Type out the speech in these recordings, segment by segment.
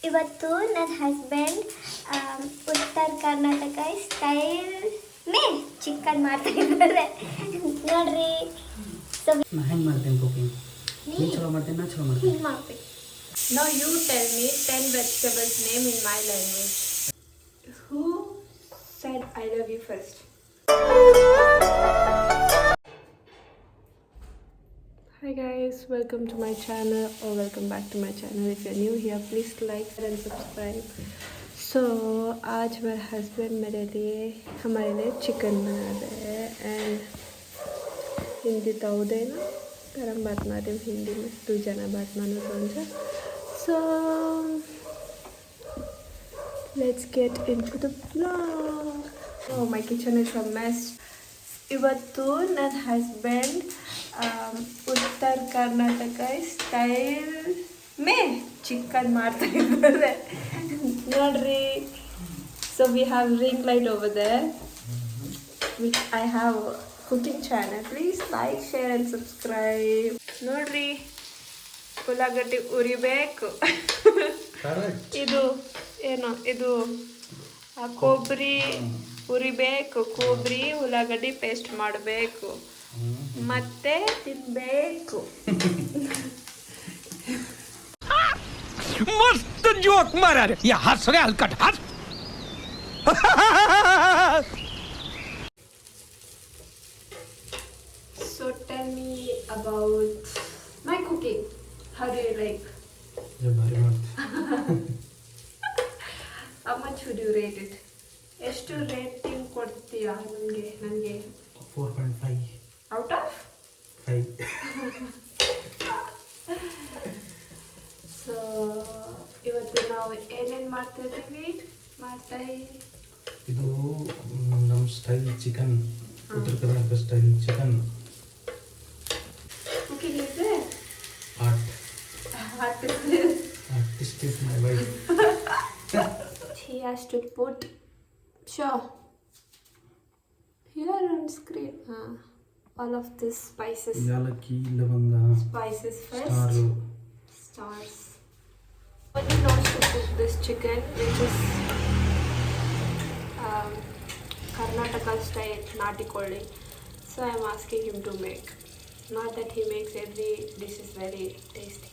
ಇವತ್ತು ನನ್ನ ಹಸ್ಬೆಂಡ್ ಉತ್ತರ ಕರ್ನಾಟಕ ಸ್ಟೈಲ್ ಮೇ ಚಿಕನ್ ಮಾಡ್ತಾ ಇದ್ದಾರೆ ನೋಡ್ರಿ. ಸೊ ನಾ ಹೆಂಗೆ ಮಾಡ್ತೇನೆ ಕುಕಿಂಗ್? ನೀನು ಚಲೋ ಮಾಡ್ತೀನಿ, ನಾ ಚಲೋ ಮಾಡ್ತೀನಿ. ಹಿಂಗೆ ಮಾಡ್ಬೇಕು. Now you tell me 10 vegetables name in my language. Who said I love you first? Hi guys, welcome to my channel or welcome back to my channel. If you're new here, please like and subscribe. So आज मेरे husband मेरे लिए हमारे लिए chicken बना रहे हैं and Hindi तो उदय ना गरम बात मारे हिंदी में दो जना बात मानो समझा. So let's get into the vlog. Oh, my kitchen is a mess. ಇವತ್ತು ನನ್ನ ಹಸ್ಬೆಂಡ್ ಉತ್ತರ ಕರ್ನಾಟಕ ಸ್ಟೈಲ್ ಮೇ ಚಿಕನ್ ಮಾಡ್ತಾ ಇದ್ದಾರೆ ನೋಡ್ರಿ. So we have ring light over there which I have cooking channel. Please like share and subscribe. ನೋಡ್ರಿ ಉಳ್ಳಾಗಡ್ಡಿ ಉರಿಬೇಕು. ಇದು ಏನು ಇದು ಕೊಬ್ಬರಿ ಉರಿಬೇಕು, ಕೊಬ್ಬರಿ ಉಳ್ಳಾಗಡ್ಡಿ ಪೇಸ್ಟ್ ಮಾಡಬೇಕು ಮತ್ತೆ ತಿನ್ಬೇಕು. मस्त जोक मारा रे ये हंस रहे हलकट हंस. So tell me about my cooking. How do you like? How much would you rate it? ಎಷ್ಟು ರೇಟಿಂಗ್ ಕೊಡ್ತೀಯಾ ನನಗೆ? 4.5 ಔಟ್ ಆಫ್ 5. ಸೊ ಇವತ್ತು ನಾವು ಏನೇನು ಮಾಡ್ತಾ ಇದು ನಮ್ಮ ಸ್ಟೈಲ್ ಚಿಕನ್, ಉತ್ತರ ಕರ್ನಾಟಕ ಸ್ಟೈಲ್ ಚಿಕನ್. ಕುಕಿಂಗ್ ಇದೆ. Artist is my wife. He has to put sure here on screen all of this spices. ಯಾಲಕ್ಕಿ, ಲವಂಗ, Spices first. Stars. When he wants to cook this chicken, which is Karnataka style nati koli, so I'm asking him to make. Not that he makes every dish is very tasty.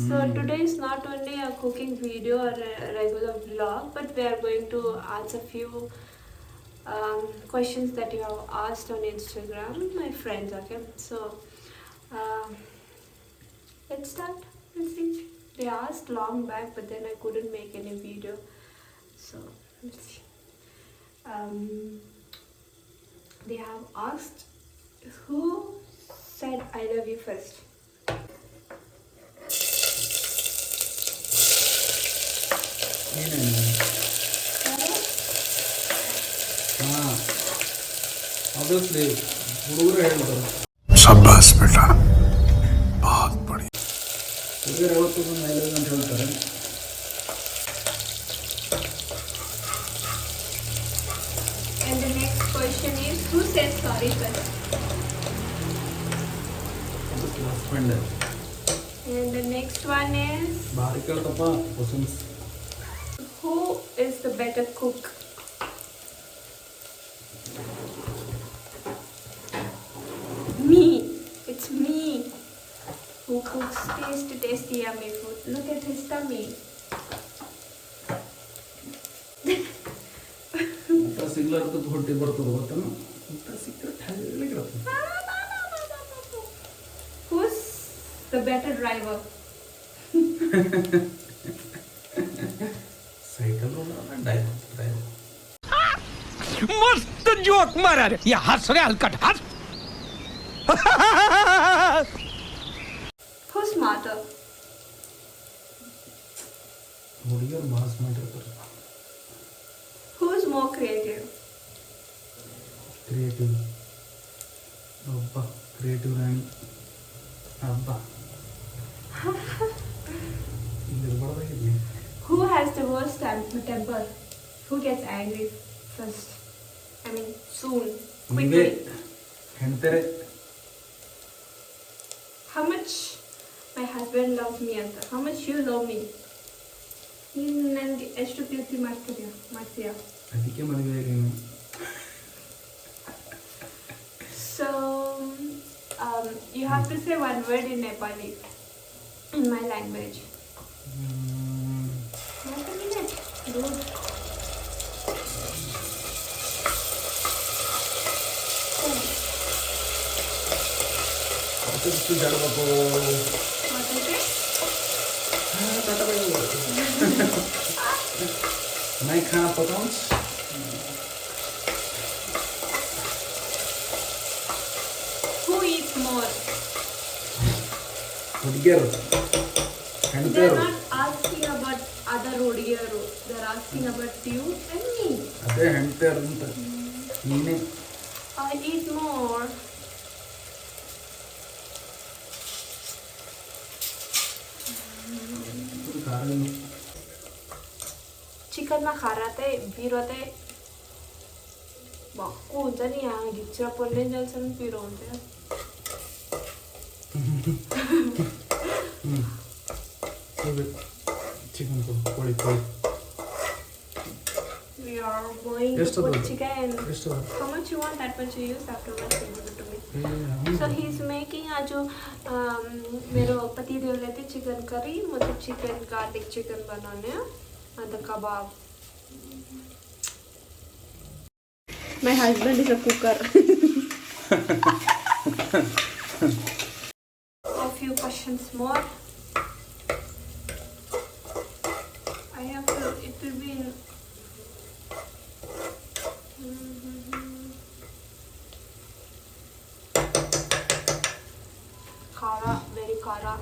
So today is not only a cooking video or a regular vlog, but we are going to answer few questions that you have asked on Instagram, my friends. Okay, so let's start. Let's see. They asked long back, but then I couldn't make any video. So let's see. They have asked, who said I love you first? Obviously ಹುಡುಗರು ಹೇಳ್ತಾರೆ. शाबाश बेटा बहुत बढ़िया. ಹುಡುಗರು ಯಾವತ್ತೂ ಮೇಲೆ ಅಂತ ಹೇಳ್ತಾರೆ. And the next question is, who said sorry first? Class friend. And the next one is, ಭಾರಿ ಕೇಳ್ತಪ್ಪ questions. who is the better cook? Me. It's me who cooks tasty yummy food. Look at his tummy. ಊಟ ಸಿಗ್ಲಾರ್ದಕ್ಕೆ ಹೊಟ್ಟೆ ಬರ್ತದೆ ಗೊತ್ತೇನು? ಊಟ ಸಿಕ್ಕರೆ ಠಳ್ಳಿಗಿರುತ್ತೆ. Who's the better driver? Cycle driver. मस्त joke मारा रे ये हंस रहे हलकट हंस. Who's smarter? ಹುಡುಗಿಯರು ಭಾಳ ಸ್ಮಾರ್ಟ್ ಇರ್ತಾರೆ. Who's more creative? ಕ್ರಿಯೇಟಿವ್. ಒಬ್ಬ ಕ್ರಿಯೇಟಿವ್ ರಾಣಿ ಹಬ್ಬ Who has the worst temper? Who gets angry first I mean soon. ನೀವೇ Quickly. ಹೆಣ್ತಾರೆ. How much my husband loves me ಅಂತ. How much you love me? ನೀನು ನನಗೆ ಎಷ್ಟು ಪ್ರೀತಿ ಮಾಡ್ತೀಯಾ? ಅದಕ್ಕೆ ಮದುವೆ ಆಗೇನು. So you have to say one word in Nepali in my language. 1 minute. Good. ಅದಕ್ಕೆ ಜಾಡಬೇಕು. नहीं खाना पकाऊं. Who eats more? ಹುಡುಗಿಯರು They're ಹೆಣ್ತಿಯರು. not asking about other ಹುಡುಗಿಯರು. They're asking about you and me. ಅದೇ ಹೆಣ್ತಿಯರು ಅಂತ. ನೀನೇ I eat more. चिकनमा खारातै पिरो चाहिँ भक्कु हुन्छ नि यहाँ घिच्र पोल्ने जेलसम्म पिरो हुन्छ चिकनको Koli Koli. We are going to Yesterday. put chicken. Yesterday. How much you want that much you use afterwards you give it to me. A, So he's making आज मेरो पतिदेवले चाहिँ चिकन करी म चाहिँ चिकन गार्लिक चिकन बनाउने अन्त कबाब. My husband is a cooker. A few questions more. I have to, it will be in Kara, very Kara.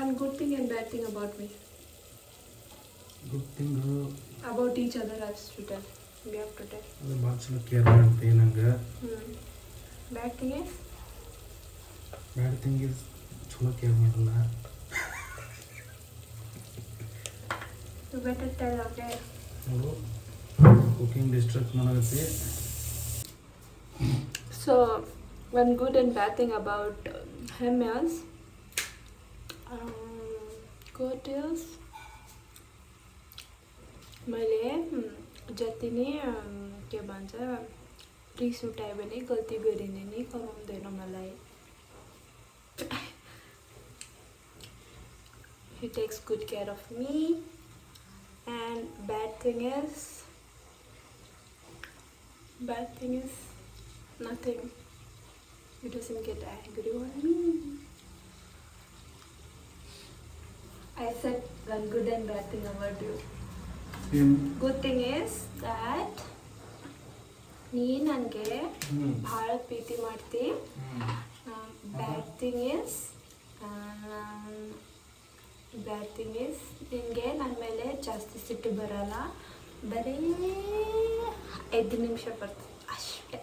One good thing and bad thing about me. Good thing About each other I have to tell. We have to tell. ಅದು ಭಾಳ ಚಲೋ care ಮಾಡ್ತೀವಿ ನಂಗೆ. Bad thing is? Bad thing is ಚಲೋ care ಮಾಡಲ್ಲ. You better tell, okay? ನೋಡು cooking distract ಮಾಡಾಕತ್ತಿ. So, one good and bad thing about him is, good is, मैले जति नै के भन्छ रिस उठायो भने गल्ती गरिने नै कराउँदैन मलाई. He takes good care of me. And bad thing is nothing. He doesn't get angry on me. I said one good and bad thing about you. Good thing is that ನೀ ನನಗೆ ಭಾಳ ಪ್ರೀತಿ ಮಾಡ್ತಿ. ಬ್ಯಾಡ್ ಥಿಂಗ್ ಇಸ್ ನಿನಗೆ ನನ್ನ ಮೇಲೆ ಜಾಸ್ತಿ ಸಿಟ್ಟು ಬರಲ್ಲ, ಬರೀ 5 ನಿಮಿಷ ಬರ್ತದೆ ಅಷ್ಟೇ.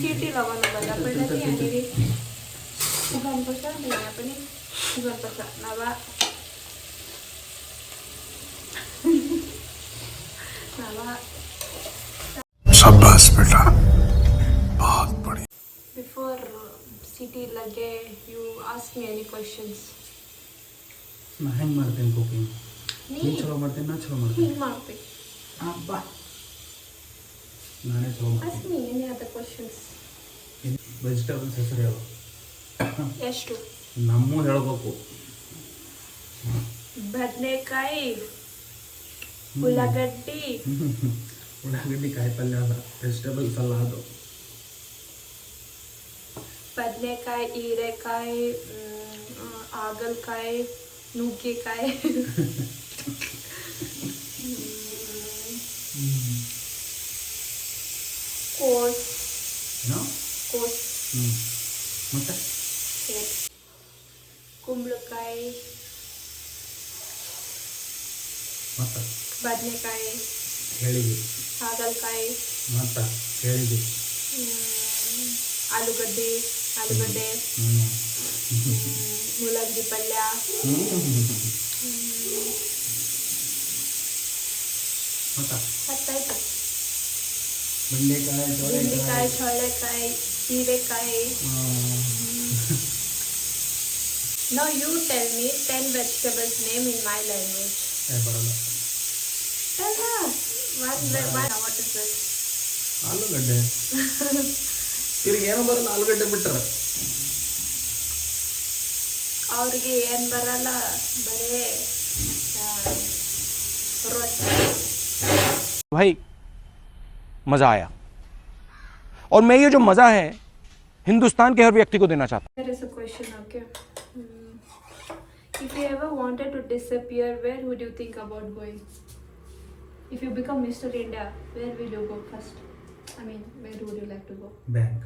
सिटी लगाउनु भन्दा पहिला चाहिँ यहाँनिर उगाउनुपर्छ, यहाँ पनि उगाउनुपर्छ, नभए शाबाश बेटा, बहुत बढ़िया. Before city lage, you ask me any questions. ನಾ ಹೆಂಗೆ ಮಾಡ್ತೇನೆ ಕುಕಿಂಗ್? ನೀನು ಚಲೋ ಮಾಡ್ತೀನಿ, ನಾ ಚಲೋ ಮಾಡ್ತೀನಿ. ಹಿಂಗೆ ಮಾಡ್ತಿ. ಬಾ ನಾನೇ ಚಲೋ Ask ಮಾಡ್ತೀನಿ. me any other questions. Vegetables ಹೆಸರು ಹೇಳು. ಎಷ್ಟು? ನಮ್ಮೂ ಹೇಳ್ಬೇಕು. ಬದನೆಕಾಯಿ, ಉಳ್ಳಾಗಡ್ಡಿ, ಉಳ್ಳಾಗಡ್ಡಿ ಕಾಯಿ ಪಲ್ಯ ಅದ, ವೆಜಿಟೇಬಲ್ಸ್ ಅಲ್ಲ ಅದು. ಬದನೆಕಾಯಿ, ಹೀರೆಕಾಯಿ, ಹಾಗಲಕಾಯಿ, ನುಗ್ಗೆಕಾಯಿ, ಕೋಸ್, ಮತ್ತೆ ಕುಂಬಳಕಾಯಿ, ಮತ್ತೆ ಬದನೆಕಾಯಿ, ಹೇಳಿದ್ವಿ, ಹಾಗಲಕಾಯಿ, ಮತ್ತೆ ಹೇಳಿದ್ವಿ, ಆಲೂಗಡ್ಡೆ, ಆಲೂಗಡ್ಡೆ ಮೂಲಂಗಿ ಪಲ್ಯ ಹತ್ತಾಯ್ತು ಬೆಂಡೆಕಾಯಿ ಚೌಳೆಕಾಯಿ ಹೀರೆಕಾಯಿ Now you tell me 10 vegetables name in my language. Tell her. One. What is it? ಆಲೂಗಡ್ಡೆ ಇವ್ರಿಗೆ ಏನೋ ಬರಲ್ಲ ಆಲೂಗಡ್ಡೆ ಬಿಟ್ಟರೆ ಅವ್ರಿಗೆ ಏನು ಬರಲ್ಲ ಬರೇ ರೊಟ್ಟಿ भाई मज़ा आया और मैं ये जो मज़ा है हिंदुस्तान के हर व्यक्ति को देना चाहता हूँ. There is a question, okay. If you ever wanted to disappear, where would you think about going? If you become Mr. India, where will you go first? I mean, where would you like to go? Bank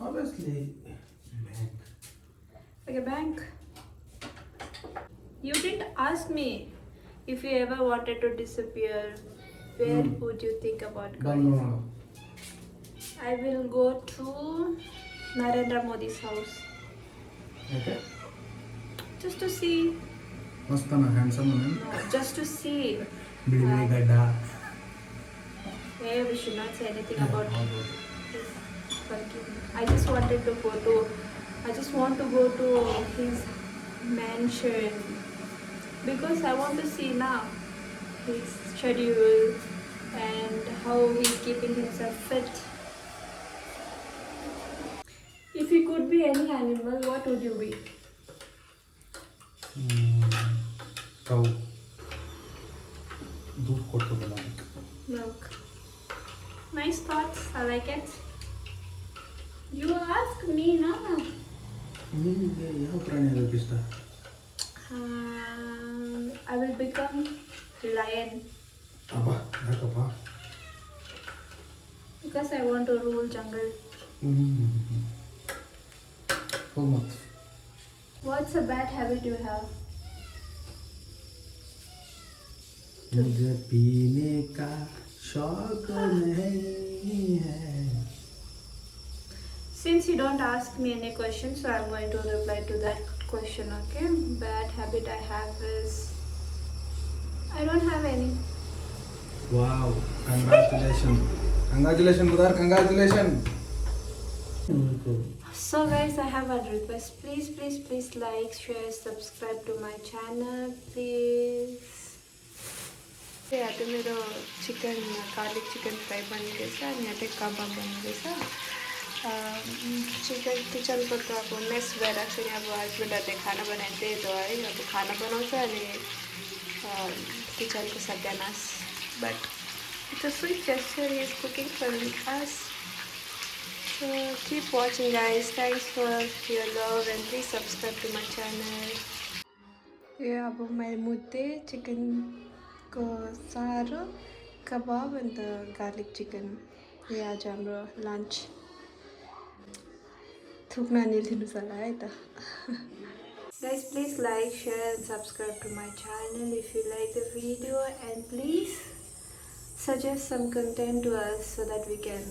obviously bank Like a bank? You didn't ask me. If you ever wanted to disappear, where would you think about going? ಬಂದು I will go to Narendra Modi's house. ಯಾಕೆ Just to see. ಮಸ್ತನ handsome No, just to see. ಬಿಳಿ ಬಿಳಿ ಗಡ್ಡ Hey, we should not say anything about this. Forgive me. I just want to go to his mansion because I want to see now his schedule and how he's keeping himself fit. If you could be any animal, what would you be? Cow ದುಡ್ಡು ಕೊಡ್ತದಲ್ಲ Milk. Nice thoughts. I like it. You ask me now. ನಿಮಗೆ ಯಾವ ಪ್ರಾಣಿ ಅದಕ್ಕೆ ಇಷ್ಟ I will become lion ಅಪ್ಪ ಯಾಕಪ್ಪ because I want to rule jungle. ಹೋಗಿ ಮತ್ತೆ What's a bad habit you have? मुझे पीने का शौक नहीं है Since you don't ask me any questions, so I'm going to reply to that question, okay? Bad habit I have is I don't have any. Wow congratulation brother congratulation So guys, I have a request. Please like, share, subscribe to my channel, please. आता मेरो chicken garlic chicken fry बनिरहेछ अनि यहाँ कबाब बनिरहेछ chicken किचनको त अब mess भइरहेको छ नि अब हस्बेन्डहरूले खाना बनायो त्यही त है अब खाना बनाउँछ अनि किचनको सत्यानाश but it's a sweet gesture he is cooking for us. So keep watching guys. Thanks for your love and please subscribe to my channel. Yeah, अब मैले मुद्दे चिकन को सार कबाब and the garlic chicken. ये आज हाम्रो लन्च थुक्न निल्दिनु होला है त. Guys, please like, share and subscribe to my channel if you like the video and please suggest some content to us so that we can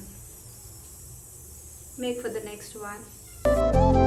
make for the next one.